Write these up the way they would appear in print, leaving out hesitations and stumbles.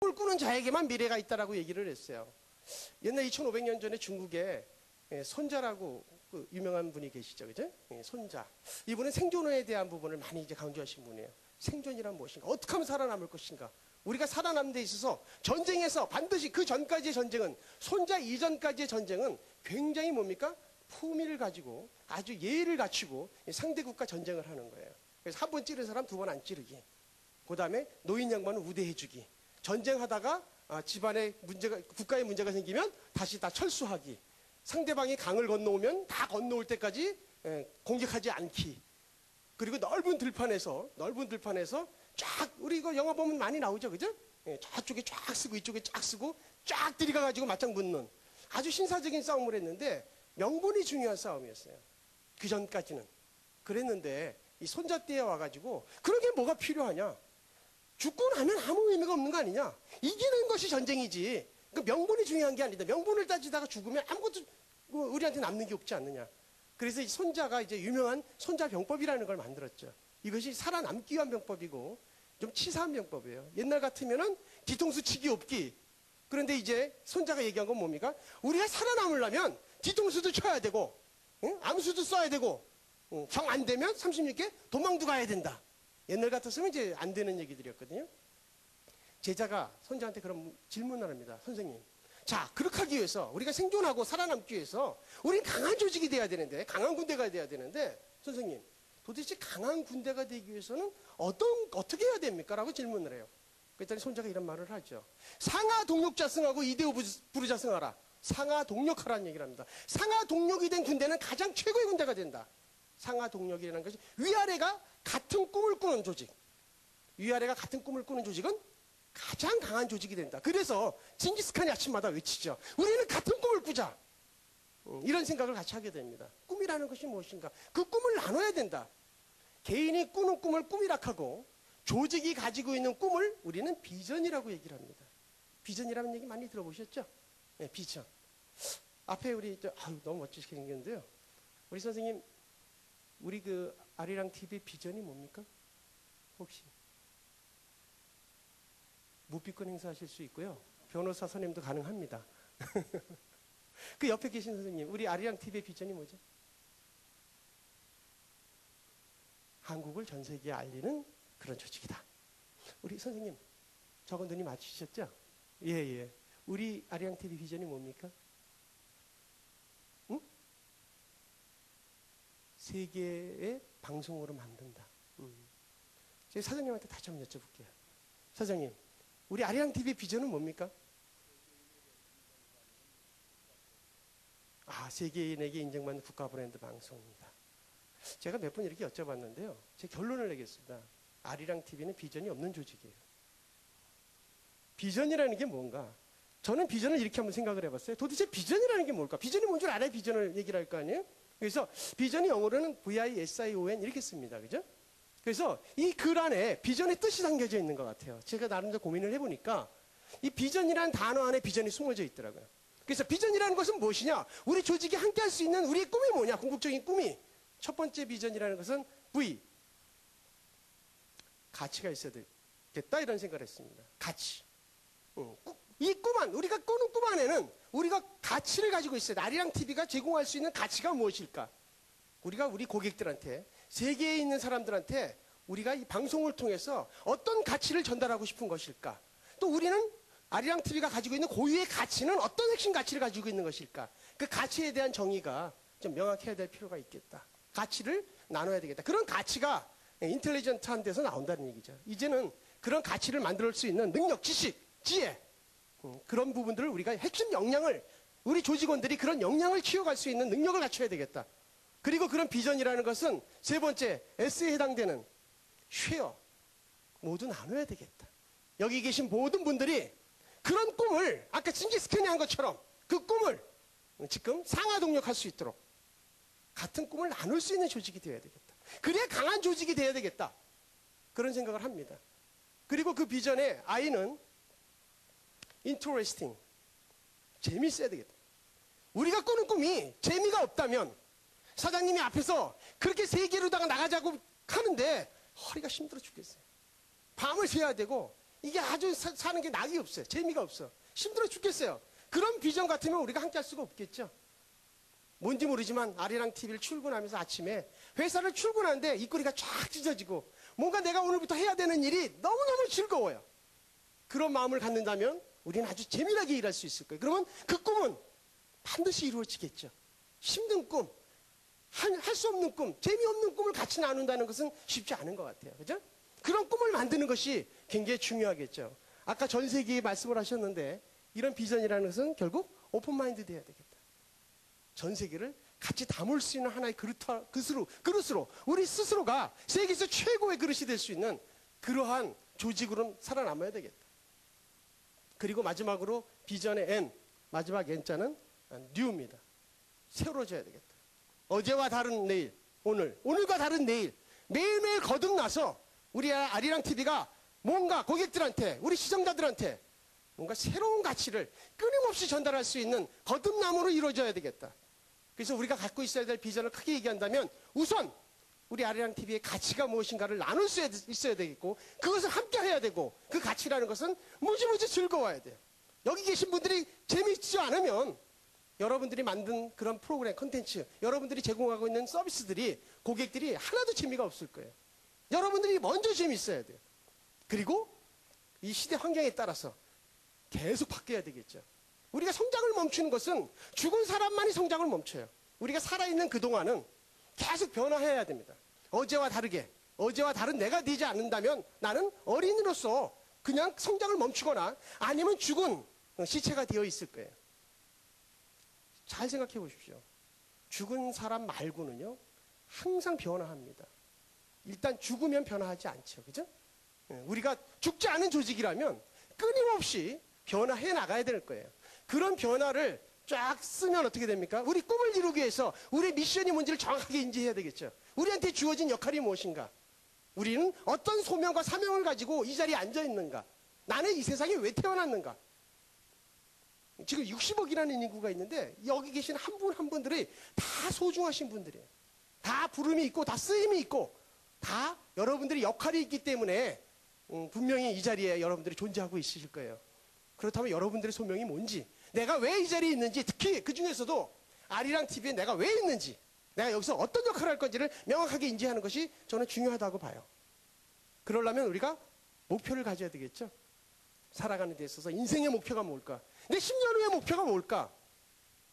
꿈을 꾸는 자에게만 미래가 있다라고 얘기를 했어요. 옛날 2500년 전에 중국에 손자라고 그 유명한 분이 계시죠, 그죠? 손자. 이분은 생존에 대한 부분을 많이 이제 강조하신 분이에요. 생존이란 무엇인가? 어떻게 하면 살아남을 것인가? 우리가 살아남는 데 있어서 전쟁에서 반드시 그 전까지의 전쟁은, 손자 이전까지의 전쟁은 굉장히 뭡니까? 품위를 가지고 아주 예의를 갖추고 상대국과 전쟁을 하는 거예요. 그래서 한 번 찌른 사람 두 번 안 찌르기. 그 다음에 노인 양반은 우대해주기. 전쟁하다가 집안에 문제가, 국가에 문제가 생기면 다시 다 철수하기. 상대방이 강을 건너오면 다 건너올 때까지 공격하지 않기. 그리고 넓은 들판에서 쫙, 우리 이거 영화 보면 많이 나오죠, 그죠? 저쪽에 쫙 쓰고 이쪽에 쫙 쓰고 쫙 들이가가지고 맞짱 붙는 아주 신사적인 싸움을 했는데 명분이 중요한 싸움이었어요. 그 전까지는. 그랬는데 이 손자 때에 와가지고 그런 게 뭐가 필요하냐? 죽고 나면 아무 의미가 없는 거 아니냐? 이기는 것이 전쟁이지. 그 명분이 중요한 게 아니다. 명분을 따지다가 죽으면 아무것도 우리한테 남는 게 없지 않느냐. 그래서 이 손자가 이제 유명한 손자병법이라는 걸 만들었죠. 이것이 살아남기 위한 병법이고 좀 치사한 병법이에요. 옛날 같으면은 뒤통수 치기 없기. 그런데 이제 손자가 얘기한 건 뭡니까? 우리가 살아남으려면 뒤통수도 쳐야 되고, 암수도 써야 되고, 정 안 되면 36개 도망도 가야 된다. 옛날 같았으면 이제 안 되는 얘기들이었거든요. 제자가 손자한테 그런 질문을 합니다. 선생님, 자, 그렇게 하기 위해서 우리가 생존하고 살아남기 위해서 우린 강한 조직이 돼야 되는데, 강한 군대가 돼야 되는데, 선생님, 도대체 강한 군대가 되기 위해서는 어떻게 해야 됩니까? 라고 질문을 해요. 그랬더니 손자가 이런 말을 하죠. 상하 동력자승하고 이대호 부르자승하라. 상하 동력하라는 얘기를 합니다. 상하 동력이 된 군대는 가장 최고의 군대가 된다. 상하 동력이라는 것이 위아래가 같은 꿈을 꾸는 조직. 위아래가 같은 꿈을 꾸는 조직은 가장 강한 조직이 된다. 그래서 징기스칸이 아침마다 외치죠. 우리는 같은 꿈을 꾸자. 이런 생각을 같이 하게 됩니다. 꿈이라는 것이 무엇인가? 그 꿈을 나눠야 된다. 개인이 꾸는 꿈을 꿈이라고 조직이 가지고 있는 꿈을 우리는 비전이라고 얘기를 합니다. 비전이라는 얘기 많이 들어보셨죠? 네, 비전. 앞에 우리 너무 멋지게 생겼는데요. 우리 선생님, 우리 그 아리랑 TV 비전이 뭡니까? 혹시 무비권 행사하실 수 있고요. 변호사 선임도 가능합니다. 그 옆에 계신 선생님, 우리 아리랑 TV의 비전이 뭐죠? 한국을 전 세계에 알리는 그런 조직이다. 우리 선생님, 저거 눈이 맞추셨죠? 예. 우리 아리랑 TV 비전이 뭡니까? 응? 세계의 방송으로 만든다. 제가 사장님한테 다시 한번 여쭤볼게요. 사장님, 우리 아리랑 TV 비전은 뭡니까? 세계인에게 인정받는 국가 브랜드 방송입니다. 제가 몇 번 이렇게 여쭤봤는데요. 제 결론을 내겠습니다. 아리랑 TV는 비전이 없는 조직이에요. 비전이라는 게 뭔가? 저는 비전을 이렇게 한번 생각을 해봤어요. 도대체 비전이라는 게 뭘까? 비전이 뭔 줄 알아야 비전을 얘기를 할 거 아니에요? 그래서 비전이 영어로는 VISION 이렇게 씁니다. 그죠? 그래서 이 글 안에 비전의 뜻이 담겨져 있는 것 같아요. 제가 나름대로 고민을 해보니까 이 비전이라는 단어 안에 비전이 숨어져 있더라고요. 그래서 비전이라는 것은 무엇이냐? 우리 조직이 함께 할 수 있는 우리의 꿈이 뭐냐? 궁극적인 꿈이. 첫 번째 비전이라는 것은 V. 가치가 있어야 되겠다 이런 생각을 했습니다. 가치. 이 꿈 안, 우리가 꾸는 꿈 안에는 우리가 가치를 가지고 있어요. 아리랑 TV가 제공할 수 있는 가치가 무엇일까? 우리가 우리 고객들한테, 세계에 있는 사람들한테 우리가 이 방송을 통해서 어떤 가치를 전달하고 싶은 것일까? 또 우리는 아리랑 TV가 가지고 있는 고유의 가치는 어떤 핵심 가치를 가지고 있는 것일까? 그 가치에 대한 정의가 좀 명확해야 될 필요가 있겠다. 가치를 나눠야 되겠다. 그런 가치가 인텔리전트한 데서 나온다는 얘기죠. 이제는 그런 가치를 만들 수 있는 능력, 지식, 지혜, 그런 부분들을 우리가 핵심 역량을, 우리 조직원들이 그런 역량을 키워갈 수 있는 능력을 갖춰야 되겠다. 그리고 그런 비전이라는 것은 세 번째, S에 해당되는 쉐어, 모두 나눠야 되겠다. 여기 계신 모든 분들이 그런 꿈을 아까 징기스칸이 한 것처럼 그 꿈을 지금 상하동력할 수 있도록 같은 꿈을 나눌 수 있는 조직이 되어야 되겠다. 그래야 강한 조직이 되어야 되겠다. 그런 생각을 합니다. 그리고 그 비전의 I는 interesting, 재미있어야 되겠다. 우리가 꾸는 꿈이 재미가 없다면 사장님이 앞에서 그렇게 세계로다가 나가자고 하는데 허리가 힘들어 죽겠어요. 밤을 새야 되고 이게 아주 사는 게 낙이 없어요. 재미가 없어. 힘들어 죽겠어요. 그런 비전 같으면 우리가 함께 할 수가 없겠죠. 뭔지 모르지만 아리랑 TV를 출근하면서 아침에 회사를 출근하는데 입꼬리가 쫙 찢어지고 뭔가 내가 오늘부터 해야 되는 일이 너무너무 즐거워요. 그런 마음을 갖는다면 우리는 아주 재미나게 일할 수 있을 거예요. 그러면 그 꿈은 반드시 이루어지겠죠. 힘든 꿈, 할 수 없는 꿈, 재미없는 꿈을 같이 나눈다는 것은 쉽지 않은 것 같아요. 그죠? 그런 꿈을 만드는 것이 굉장히 중요하겠죠. 아까 전 세계에 말씀을 하셨는데 이런 비전이라는 것은 결국 오픈마인드 돼야 되겠다. 전 세계를 같이 담을 수 있는 하나의 그릇으로 우리 스스로가 세계에서 최고의 그릇이 될 수 있는 그러한 조직으로 살아남아야 되겠다. 그리고 마지막으로 비전의 N, 마지막 N자는 New입니다. 새로워져야 되겠다. 어제와 다른 내일, 오늘과 다른 내일, 매일매일 거듭나서 우리 아리랑 TV가 뭔가 고객들한테, 우리 시청자들한테 뭔가 새로운 가치를 끊임없이 전달할 수 있는 거듭남으로 이루어져야 되겠다. 그래서 우리가 갖고 있어야 될 비전을 크게 얘기한다면 우선 우리 아리랑 TV의 가치가 무엇인가를 나눌 수 있어야 되겠고 그것을 함께 해야 되고 그 가치라는 것은 무지무지 즐거워야 돼요. 여기 계신 분들이 재미있지 않으면 여러분들이 만든 그런 프로그램, 콘텐츠, 여러분들이 제공하고 있는 서비스들이 고객들이 하나도 재미가 없을 거예요. 여러분들이 먼저 재미있어야 돼요. 그리고 이 시대 환경에 따라서 계속 바뀌어야 되겠죠. 우리가 성장을 멈추는 것은 죽은 사람만이 성장을 멈춰요. 우리가 살아있는 그동안은 계속 변화해야 됩니다. 어제와 다르게, 어제와 다른 내가 되지 않는다면 나는 어린이로서 그냥 성장을 멈추거나 아니면 죽은 시체가 되어 있을 거예요. 잘 생각해 보십시오. 죽은 사람 말고는요, 항상 변화합니다. 일단 죽으면 변화하지 않죠. 그죠? 우리가 죽지 않은 조직이라면 끊임없이 변화해 나가야 될 거예요. 그런 변화를 쫙 쓰면 어떻게 됩니까? 우리 꿈을 이루기 위해서 우리 미션이 뭔지를 정확하게 인지해야 되겠죠. 우리한테 주어진 역할이 무엇인가? 우리는 어떤 소명과 사명을 가지고 이 자리에 앉아 있는가? 나는 이 세상에 왜 태어났는가? 지금 60억이라는 인구가 있는데 여기 계신 한 분 한 분들이 다 소중하신 분들이에요. 다 부름이 있고 다 쓰임이 있고 다 여러분들의 역할이 있기 때문에 분명히 이 자리에 여러분들이 존재하고 있으실 거예요. 그렇다면 여러분들의 소명이 뭔지, 내가 왜 이 자리에 있는지, 특히 그 중에서도 아리랑 TV에 내가 왜 있는지, 내가 여기서 어떤 역할을 할 건지를 명확하게 인지하는 것이 저는 중요하다고 봐요. 그러려면 우리가 목표를 가져야 되겠죠. 살아가는 데 있어서 인생의 목표가 뭘까? 내 10년 후의 목표가 뭘까?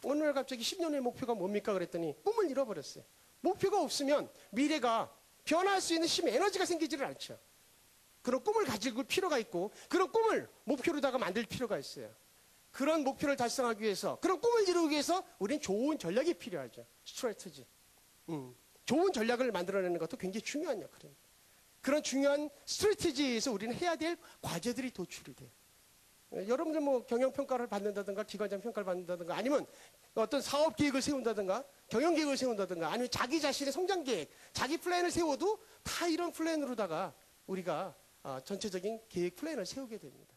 어느 날 갑자기 10년 후의 목표가 뭡니까? 그랬더니 꿈을 잃어버렸어요. 목표가 없으면 미래가 변화할 수 있는 힘, 에너지가 생기지를 않죠. 그런 꿈을 가질 필요가 있고 그런 꿈을 목표로다가 만들 필요가 있어요. 그런 목표를 달성하기 위해서, 그런 꿈을 이루기 위해서 우리는 좋은 전략이 필요하죠. 스트래티지. 좋은 전략을 만들어내는 것도 굉장히 중요한 역할입니다. 그런 중요한 스트래티지에서 우리는 해야 될 과제들이 도출이 돼요. 여러분들 뭐 경영평가를 받는다든가 기관장 평가를 받는다든가 아니면 어떤 사업 계획을 세운다든가 경영 계획을 세운다든가 아니면 자기 자신의 성장 계획, 자기 플랜을 세워도 다 이런 플랜으로다가 우리가 전체적인 계획 플랜을 세우게 됩니다.